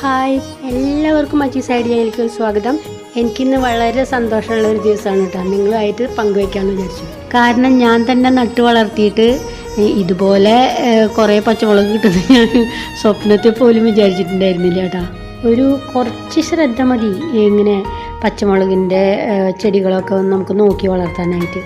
Hi, എല്ലാവർക്കും മച്ചീസ് ഐഡിയയിലേക്ക് സ്വാഗതം. എനിക്കിന്ന് വളരെ സന്തോഷമുള്ള ഒരു ദിവസമാണ് കേട്ടോ, നിങ്ങളുമായിട്ട് പങ്കുവയ്ക്കാമെന്ന് വിചാരിച്ചു. കാരണം ഞാൻ തന്നെ നട്ടു വളർത്തിയിട്ട് ഇതുപോലെ കുറേ പച്ചമുളക് കിട്ടുന്നത് ഞാൻ സ്വപ്നത്തിൽ പോലും വിചാരിച്ചിട്ടുണ്ടായിരുന്നില്ല കേട്ടോ. ഒരു കുറച്ച് ശ്രദ്ധ മതി ഇങ്ങനെ പച്ചമുളകിൻ്റെ ചെടികളൊക്കെ നമുക്ക് നോക്കി വളർത്താനായിട്ട്.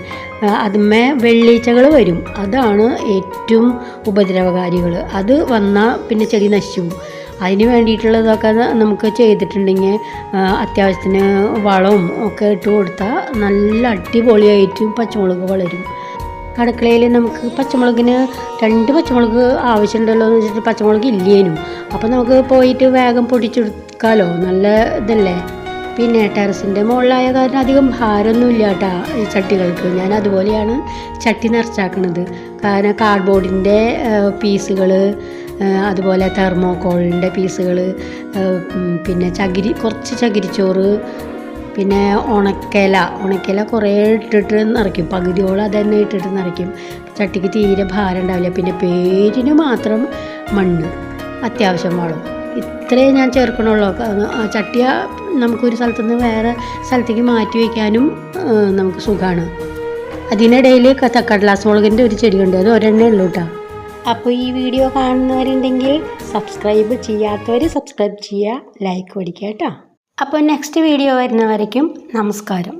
അതുമേ വെള്ളീച്ചകൾ വരും, അതാണ് ഏറ്റവും ഉപദ്രവകാരികൾ. അത് വന്നാൽ പിന്നെ ചെടി നശിച്ചു പോകും. അതിന് വേണ്ടിയിട്ടുള്ളതൊക്കെ നമുക്ക് ചെയ്തിട്ടുണ്ടെങ്കിൽ അത്യാവശ്യത്തിന് വളവും ഒക്കെ ഇട്ട് കൊടുത്താൽ നല്ല അടിപൊളിയായിട്ടും പച്ചമുളക് വളരും. അടുക്കളയിൽ നമുക്ക് പച്ചമുളകിന് 2 പച്ചമുളക് ആവശ്യമുണ്ടല്ലോ എന്ന് വെച്ചിട്ട് പച്ചമുളക് ഇല്ലേനും, അപ്പോൾ നമുക്ക് പോയിട്ട് വേഗം പൊടിച്ചെടുക്കാമല്ലോ, നല്ല ഇതല്ലേ. പിന്നെ ടെറസിൻ്റെ മുകളിലായ കാരണം അധികം ഭാരമൊന്നുമില്ല കേട്ടോ ഈ ചട്ടികൾക്ക്. ഞാൻ അതുപോലെയാണ് ചട്ടി നിറച്ചാക്കുന്നത്. കാരണം കാർഡ്ബോർഡിൻ്റെ പീസുകൾ, അതുപോലെ തെർമോക്കോളിൻ്റെ പീസുകൾ, പിന്നെ കുറച്ച് ചകിരിച്ചോറ്, പിന്നെ ഉണക്കയില കുറേ ഇട്ടിട്ട് നിറയ്ക്കും. പകുതിയോളം അതന്നെ ഇട്ടിട്ട് നിറയ്ക്കും. ചട്ടിക്ക് തീരെ ഭാരം ഉണ്ടാവില്ല. പിന്നെ പേരിന് മാത്രം മണ്ണ്, അത്യാവശ്യം വളം, ഇത്രയും ഞാൻ ചേർക്കണുള്ളൂ. ചട്ടിയ നമുക്കൊരു സ്ഥലത്തുനിന്ന് വേറെ സ്ഥലത്തേക്ക് മാറ്റി വയ്ക്കാനും നമുക്ക് സുഖമാണ്. അതിനിടയിൽ കടലാസ് മുളകിൻ്റെ ഒരു ചെടിയുണ്ട്, അത് ഒരെണ്ണേ ഉള്ളൂ കേട്ടോ. അപ്പോൾ ഈ വീഡിയോ കാണുന്നവരുണ്ടെങ്കിൽ സബ്സ്ക്രൈബ് ചെയ്യാത്തവർ സബ്സ്ക്രൈബ് ചെയ്യുക, ലൈക്ക് അടിക്കുക കേട്ടോ. അപ്പോൾ നെക്സ്റ്റ് വീഡിയോ വരുന്നവരേക്കും നമസ്കാരം.